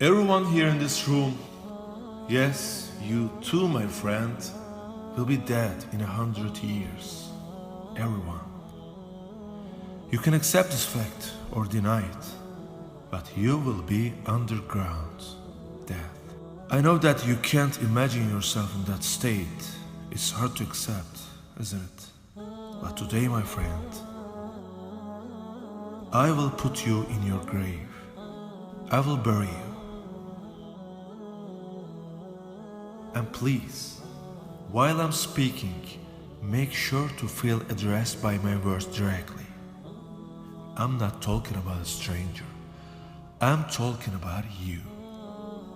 Everyone here in this room, yes, you too, my friend, will be dead in 100 years. Everyone. You can accept this fact or deny it, but you will be underground, dead. I know that you can't imagine yourself in that state. It's hard to accept, isn't it? But today, my friend, I will put you in your grave. I will bury you. And please, while I'm speaking, make sure to feel addressed by my words directly. I'm not talking about a stranger. I'm talking about you.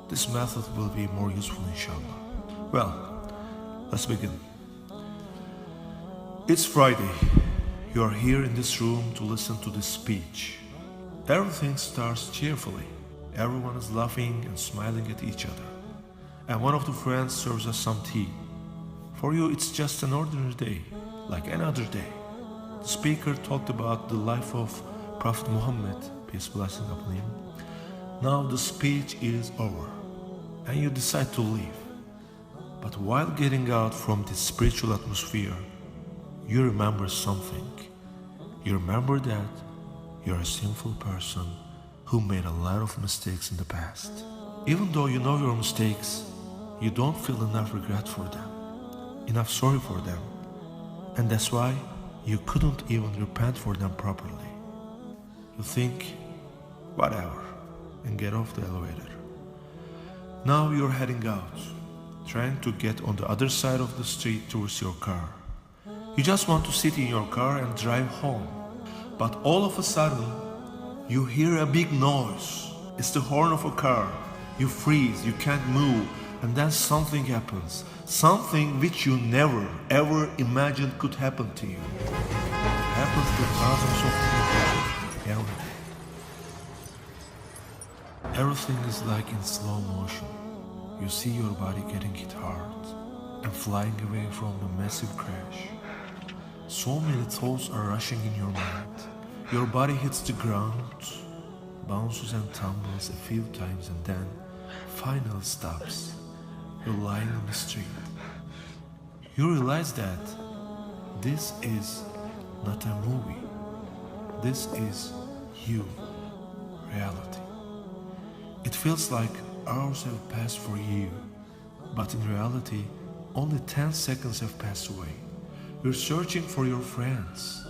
This method will be more useful, inshallah. Well, let's begin. It's Friday. You are here in this room to listen to this speech. Everything starts cheerfully. Everyone is laughing and smiling at each other. And one of the friends serves us some tea. For you, it's just an ordinary day, like any other day. The speaker talked about the life of Prophet Muhammad, peace blessing upon him. Now the speech is over, and you decide to leave. But while getting out from this spiritual atmosphere, you remember something. You remember that you're a sinful person who made a lot of mistakes in the past. Even though you know your mistakes, you don't feel enough regret for them, enough sorry for them, and that's why you couldn't even repent for them properly. You think, whatever, and get off the elevator. Now you're heading out, trying to get on the other side of the street towards your car. You just want to sit in your car and drive home, but all of a sudden, you hear a big noise. It's the horn of a car. You freeze, you can't move, and then something happens. Something which you never, ever imagined could happen to you. It happens to thousands of people every day. Everything is like in slow motion. You see your body getting hit hard and flying away from the massive crash. So many thoughts are rushing in your mind. Your body hits the ground, bounces and tumbles a few times, and then finally stops. You're lying on the street. You realize that this is not a movie. This is you, reality. It feels like hours have passed for you, but in reality, only 10 seconds have passed away. You're searching for your friends.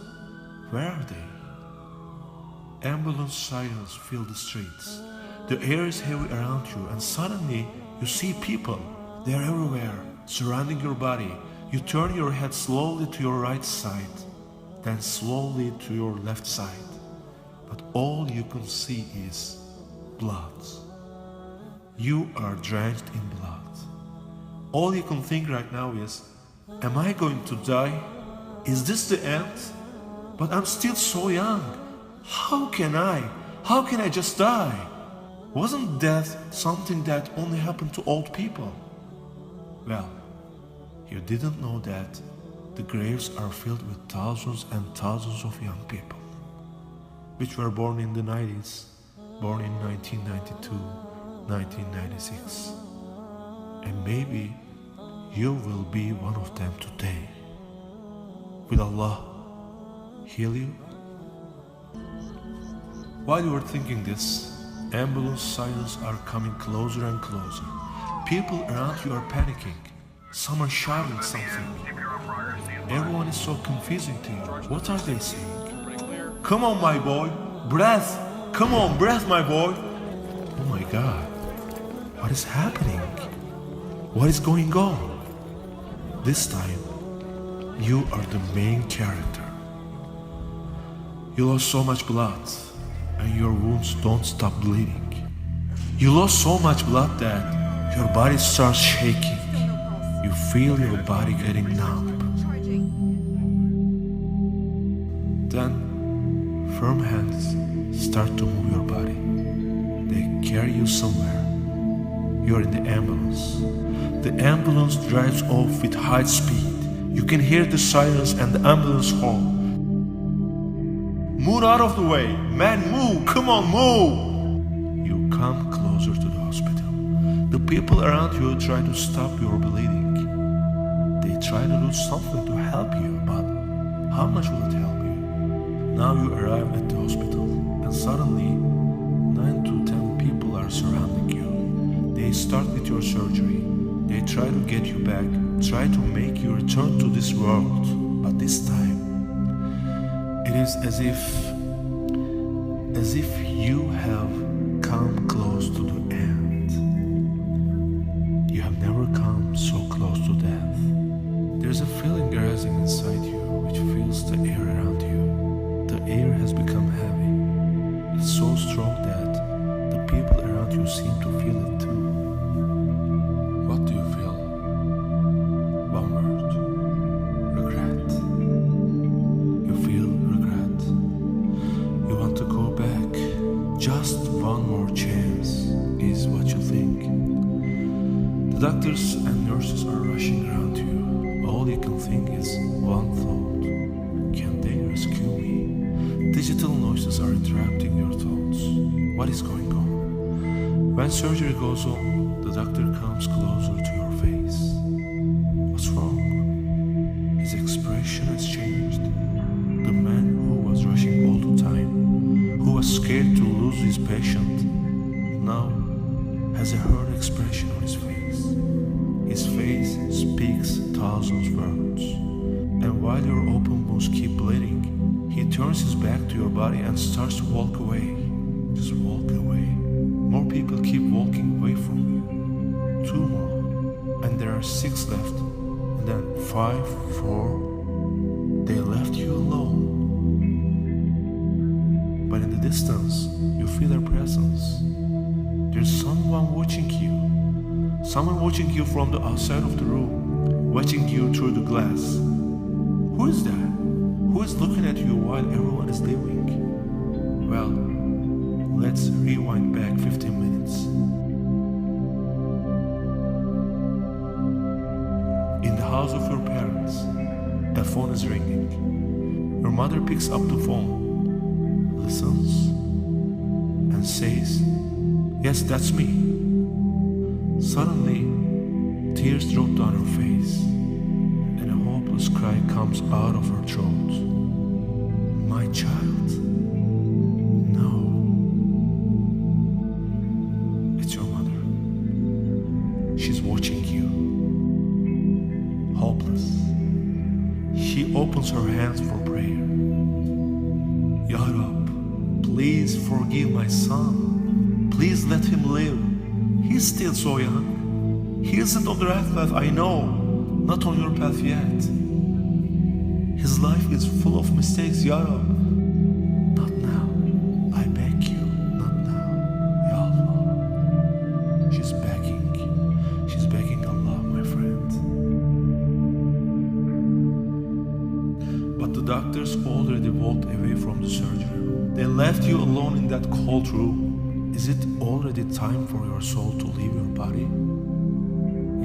Where are they? Ambulance sirens fill the streets. The air is heavy around you, and suddenly you see people. They are everywhere, surrounding your body. You turn your head slowly to your right side, then slowly to your left side. But all you can see is blood. You are drenched in blood. All you can think right now is, am I going to die? Is this the end? But I'm still so young. How can I just die? Wasn't death something that only happened to old people? Well, you didn't know that the graves are filled with thousands and thousands of young people, which were born in the 90s, born in 1992, 1996. And maybe you will be one of them today. Will Allah heal you? While you were thinking this, ambulance sirens are coming closer and closer. People around you are panicking. Some are shouting something. Everyone is so confusing to you. What are they saying? Come on, my boy. Breath. Come on, breath, my boy. Oh my God. What is happening? What is going on? This time, you are the main character. You lost so much blood, and your wounds don't stop bleeding. You lost so much blood that your body starts shaking. You feel your body getting numb. Then, firm hands start to move your body. They carry you somewhere. You're in the ambulance. The ambulance drives off with high speed. You can hear the sirens and the ambulance horn. Move out of the way. Man, move. Come on, move. You come closer to the hospital. The people around you try to stop your bleeding. They try to do something to help you, but how much will it help you? Now you arrive at the hospital, and suddenly 9 to 10 people are surrounding you. They start with your surgery. They try to get you back, try to make you return to this world. But this time, it is as if you have come close to the end. You have never come so close to death. There's a feeling arising inside you which fills the air around you. The air has become heavy. It's so strong that the people around you seem to feel it too. What do you feel? One word. Regret. You feel regret. You want to go back. Just one more chance is what you think. The doctors and nurses are rushing around you. All you can think is one thought. Can they rescue me? Digital noises are interrupting your thoughts. What is going on? When surgery goes on, the doctor comes closer to your face. What's wrong? His expression has changed. The man who was rushing all the time, who was scared to lose his patient, now has a hurt expression on his face. His face speaks thousands of words. And while your open wounds keep bleeding, he turns his back to your body and starts to walk away. Just walk away. More people keep walking away from you. 2 more. And there are 6 left. And then 5, 4. They left you alone. But in the distance, you feel their presence. There's someone watching you. Someone watching you from the outside of the room, watching you through the glass. Who is that? Who is looking at you while everyone is leaving? Well, let's rewind back 15 minutes. In the house of your parents, a phone is ringing. Your mother picks up the phone, listens, and says, "Yes, that's me." Suddenly, tears drop down her face, and a hopeless cry comes out of her throat. "My child." No. It's your mother. She's watching you. Hopeless. She opens her hands for prayer. "Ya Rab, please forgive my son. Please let him live. He's still so young. He isn't on the right path, I know. Not on your path yet. His life is full of mistakes, Ya Rab. Not now. I beg you, not now. Ya Allah." She's begging. She's begging Allah, my friend. But the doctors already walked away from the surgery room. They left you alone in that cold room. Is it already time for your soul to leave your body?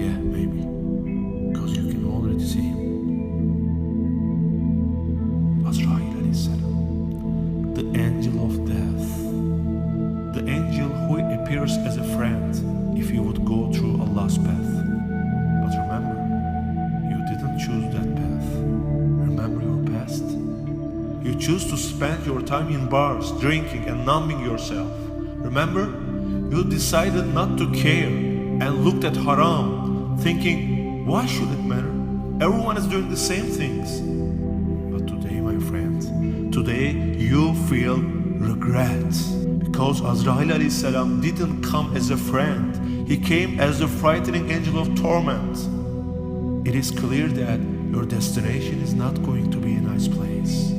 Yeah, maybe. Because you can already see him. Azrail alayhi salam, the angel of death. The angel who appears as a friend if you would go through Allah's path. But remember, you didn't choose that path. Remember your past? You choose to spend your time in bars, drinking and numbing yourself. Remember, you decided not to care and looked at haram, thinking, why should it matter? Everyone is doing the same things. But today, my friend, today you feel regret. Because Azrail alayhi salam didn't come as a friend. He came as the frightening angel of torment. It is clear that your destination is not going to be a nice place.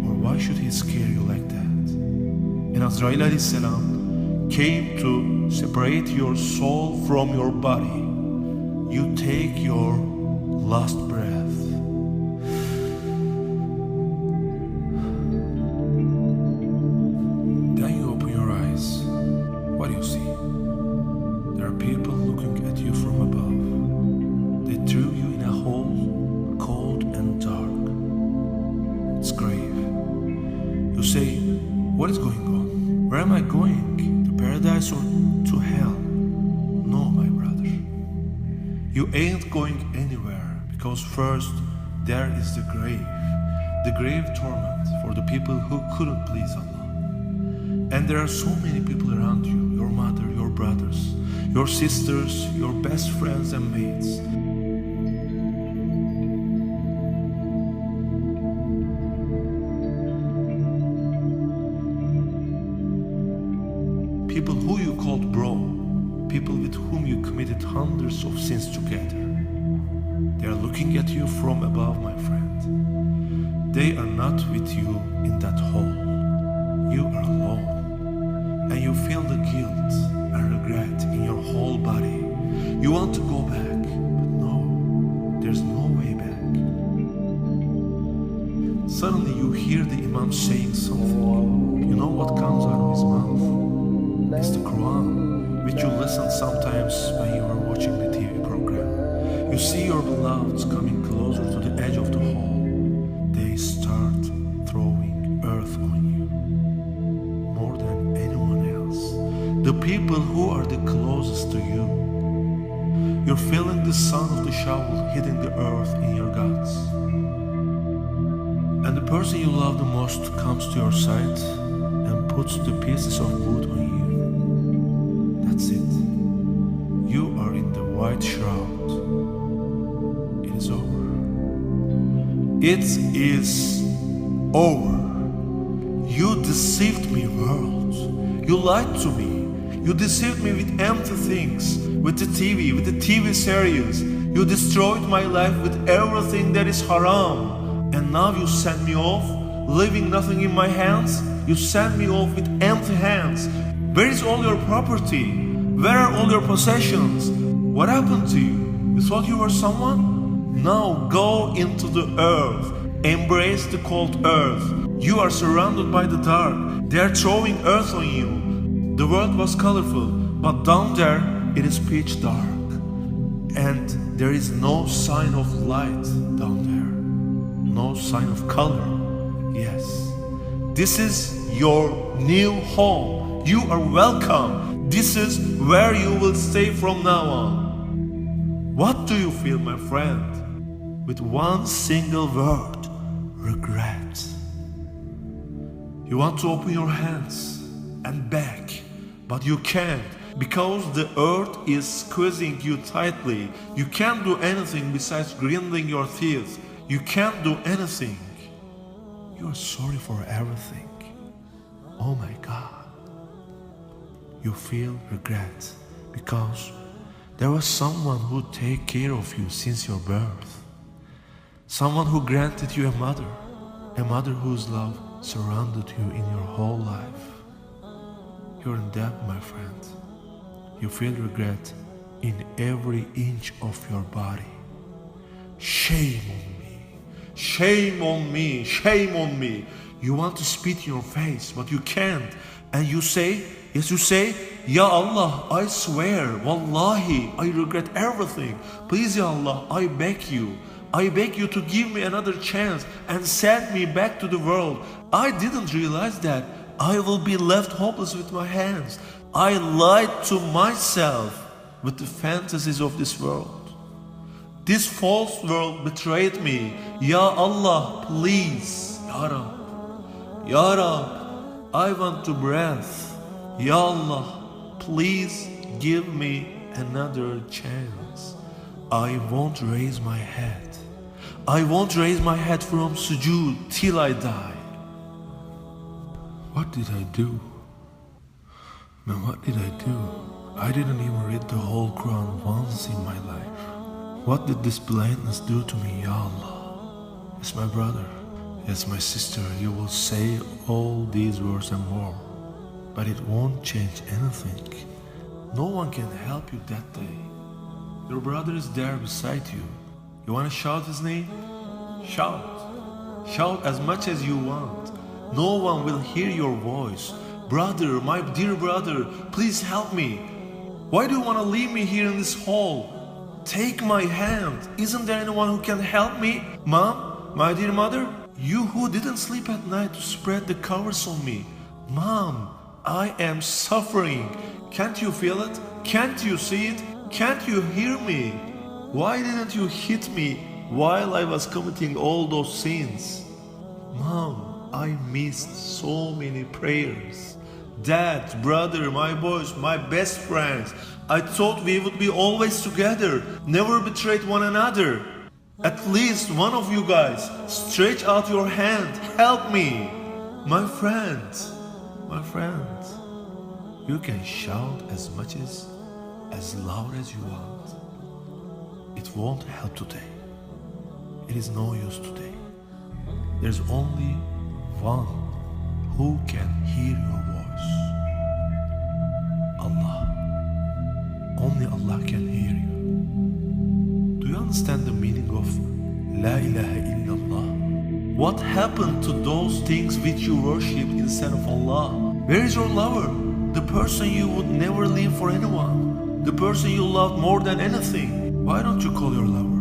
Or why should he scare you like that? And Azrail alayhi salam came to separate your soul from your body. You take your last breath. Then you open your eyes. What do you see? There are people looking at you from above. They threw you in a hole, cold and dark. It's grave. You say, what is going on? Where am I going? To paradise paradise or to hell? No, my brother. You ain't going anywhere, because first there is the grave torment for the people who couldn't please Allah. And there are so many people around you, your mother, your brothers, your sisters, your best friends and mates. People who you called bro, people with whom you committed hundreds of sins together. They are looking at you from above, my friend. They are not with you in that hole. You are alone, and you feel the guilt and regret in your whole body. You want to go back, but no, there's no way back. Suddenly you hear the Imam saying something. You know what comes out of his mouth? It's the Quran, which you listen sometimes when you are watching the TV program. You see your beloveds coming closer to the edge of the hole. They start throwing earth on you, more than anyone else. The people who are the closest to you. You're feeling the sound of the shovel hitting the earth in your guts. And the person you love the most comes to your side and puts the pieces of wood on you. That's it. You are in the white shroud. It is over. It is over. You deceived me, world. You lied to me. You deceived me with empty things, with the TV series. You destroyed my life with everything that is haram. And now you send me off, leaving nothing in my hands. You send me off with empty hands. Where is all your property? Where are all your possessions? What happened to you? You thought you were someone? Now go into the earth. Embrace the cold earth. You are surrounded by the dark. They are throwing earth on you. The world was colorful, but down there it is pitch dark. And there is no sign of light down there. No sign of color. Yes. This is your new home. You are welcome. This is where you will stay from now on. What do you feel, my friend? With one single word, regret. You want to open your hands and beg, but you can't, because the earth is squeezing you tightly. You can't do anything besides grinding your teeth. You can't do anything. You are sorry for everything. Oh my God. You feel regret because there was someone who take care of you since your birth. Someone who granted you a mother whose love surrounded you in your whole life. You're in debt, my friend. You feel regret in every inch of your body. Shame on me. Shame on me. Shame on me. You want to spit in your face, but you can't. And you say, yes, you say, Ya Allah, I swear, Wallahi, I regret everything. Please, Ya Allah, I beg you to give me another chance and send me back to the world. I didn't realize that I will be left hopeless with my hands. I lied to myself with the fantasies of this world. This false world betrayed me. Ya Allah, please, Ya Rab, Ya Rab, I want to breathe. Ya Allah, please give me another chance. I won't raise my head. I won't raise my head from sujood till I die. What did I do? Man, what did I do? I didn't even read the whole Quran once in my life. What did this blindness do to me, Ya Allah? Yes, my brother. Yes, my sister, you will say all these words and more, but it won't change anything. No one can help you that day. Your brother is there beside you. You want to shout his name? Shout. Shout as much as you want. No one will hear your voice. Brother, my dear brother, please help me. Why do you want to leave me here in this hole? Take my hand. Isn't there anyone who can help me? Mom, my dear mother, you who didn't sleep at night to spread the covers on me. Mom, I am suffering. Can't you feel it? Can't you see it? Can't you hear me? Why didn't you hit me while I was committing all those sins? Mom, I missed so many prayers. Dad, brother, my boys, my best friends. I thought we would be always together, never betrayed one another. At least one of you guys, stretch out your hand, help me. My friends, you can shout as much as loud as you want. It won't help today. It is no use today. There's only one who can hear your voice. Allah. Only Allah can hear you. Do you understand the meaning of La ilaha illallah? What happened to those things which you worship instead of Allah? Where is your lover? The person you would never leave for anyone. The person you love more than anything. Why don't you call your lover?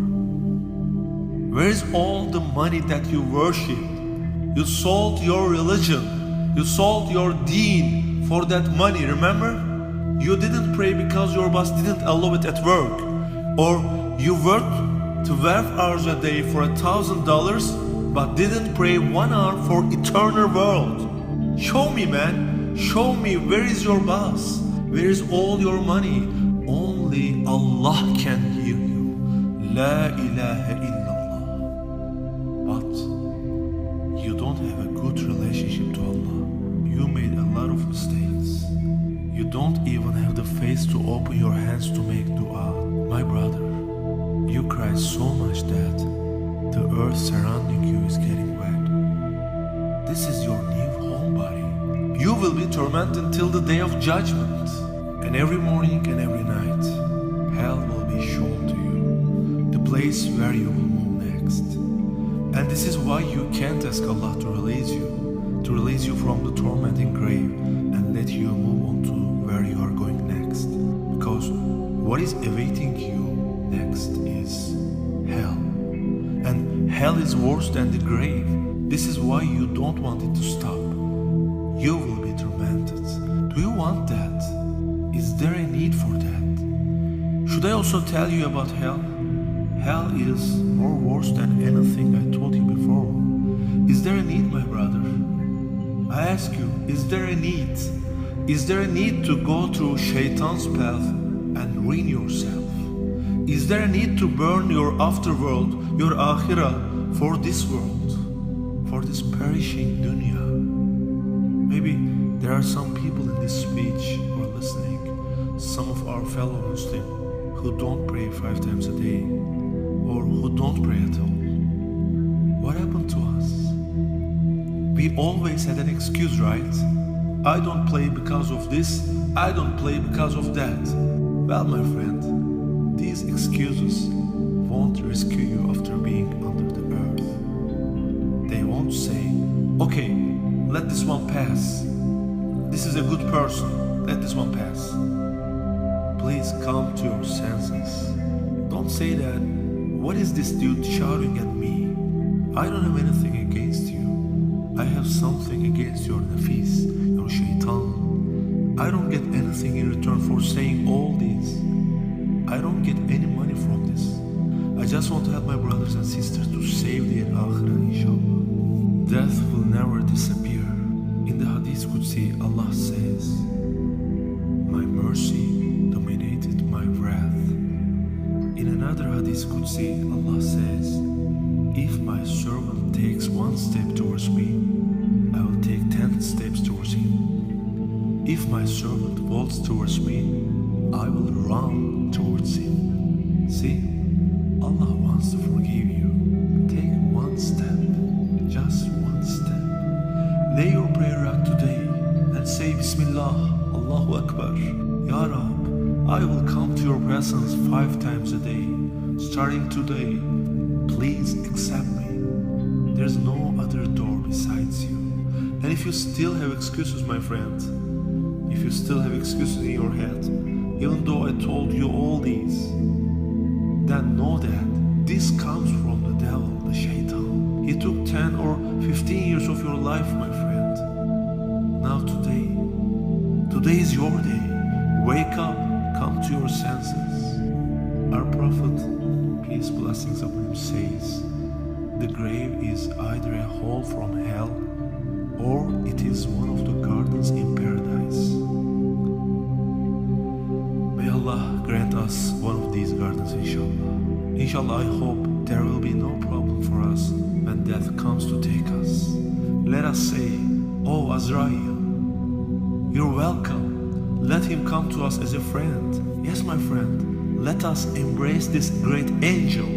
Where is all the money that you worship? You sold your religion. You sold your deen for that money, remember? You didn't pray because your boss didn't allow it at work. Or you worked 12 hours a day for $1,000 but didn't pray 1 hour for eternal world. Show me, man. Show me where is your boss? Where is all your money? Only Allah can hear you. La ilaha illallah. But you don't have a good relationship to Allah. You made a lot of mistakes. You don't even have the face to open your hands to make dua. My brother, you cry so much that the earth surrounding you is getting wet. This is your new home body. You will be tormented till the day of judgment. And every morning and every night, hell will be shown to you, the place where you will move next. And this is why you can't ask Allah to release you from the tormenting grave and let you move on to where you are going next. Because what is awaiting you next is hell. And hell is worse than the grave. This is why you don't want it to stop. You will be tormented. Do you want that? Is there a need for that? Should I also tell you about hell? Hell is more worse than anything I told you before. Is there a need, my brother? I ask you, is there a need? Is there a need to go through Shaitan's path and ruin yourself? Is there a need to burn your afterworld, your akhirah, for this world, for this perishing dunya? Maybe there are some people in this speech who are listening, some of our fellow Muslims who don't pray 5 times a day, or who don't pray at all. What happened to us? We always had an excuse, right? I don't play because of this, I don't play because of that. Well, my friend, these excuses won't rescue you after being under the earth. They won't say, okay, let this one pass. This is a good person, let this one pass. Please come to your senses. Don't say that, what is this dude shouting at me? I don't have anything against you. I have something against your nafis, your shaitan. I don't get anything in return for saying all this. I don't get any money from this. I just want to help my brothers and sisters to save their akhirah, InshAllah. Death will never disappear. In the Hadith Qudsi, Allah says, my mercy dominated my wrath. In another Hadith Qudsi, Allah says, if my servant takes 1 step towards me, I will take 10 steps towards him. If my servant walks towards me, I will run towards him. See, Allah wants to forgive you. Take 1 step, just 1 step. Lay your prayer out today and say Bismillah, Allahu Akbar. Ya Rab, I will come to your presence 5 times a day. Starting today, please accept me. There's no other door besides you. And if you still have excuses, my friend, if you still have excuses in your head, even though I told you all these, then know that this comes from the devil, the shaitan. He took 10 or 15 years of your life, my friend. Now today is your day. to your senses. Our Prophet, peace blessings upon him, says, the grave is either a hole from hell or it is one of the gardens in paradise. May Allah grant us one of these gardens, InshAllah. InshAllah, I hope there will be no problem for us when death comes to take us. Let us say, oh Azrael, you're welcome. Let him come to us as a friend. Yes, my friend, let us embrace this great angel.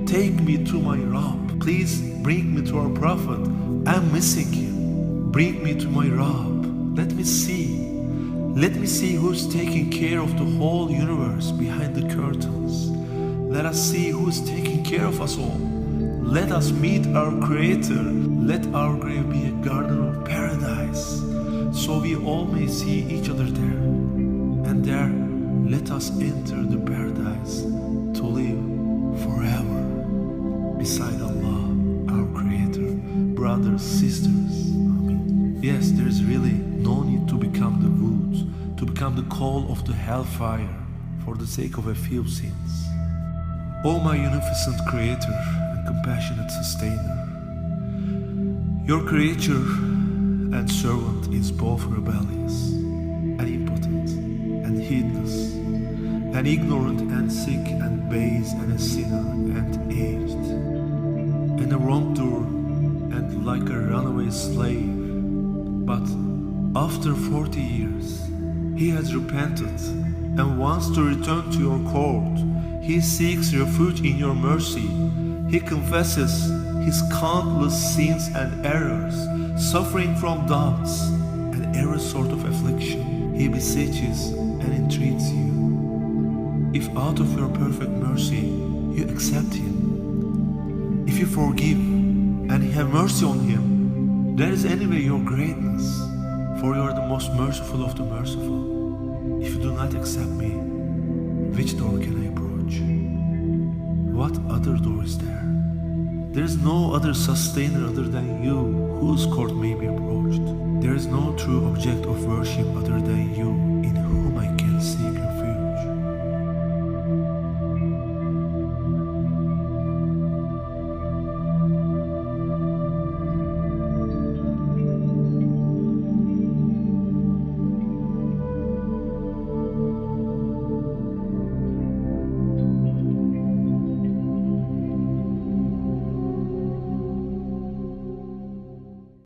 Take me to my Rabb. Please bring me to our Prophet. I'm missing him. Bring me to my Rabb. Let me see. Let me see who's taking care of the whole universe behind the curtains. Let us see who's taking care of us all. Let us meet our Creator. Let our grave be a garden of paradise, so we all may see each other there. And there, let us enter the paradise to live forever beside Allah, our Creator, brothers, sisters. Amen. Yes, there is really no need to become the wood, to become the coal of the hellfire for the sake of a few sins. O my unificent Creator and compassionate Sustainer, your creature and servant is both rebellious and impotent and heedless and ignorant and sick and base and a sinner and aged and a wrongdoer and like a runaway slave. But after 40 years he has repented and wants to return to your court. He seeks refuge in your mercy. He confesses his countless sins and errors, suffering from doubts and every sort of affliction. He beseeches and entreats you. If out of your perfect mercy you accept him, if you forgive and have mercy on him, that is anyway your greatness, for you are the most merciful of the merciful. If you do not accept me, which door can I approach? What other door is there? There is no other sustainer other than you, whose court may be approached. There is no true object of worship other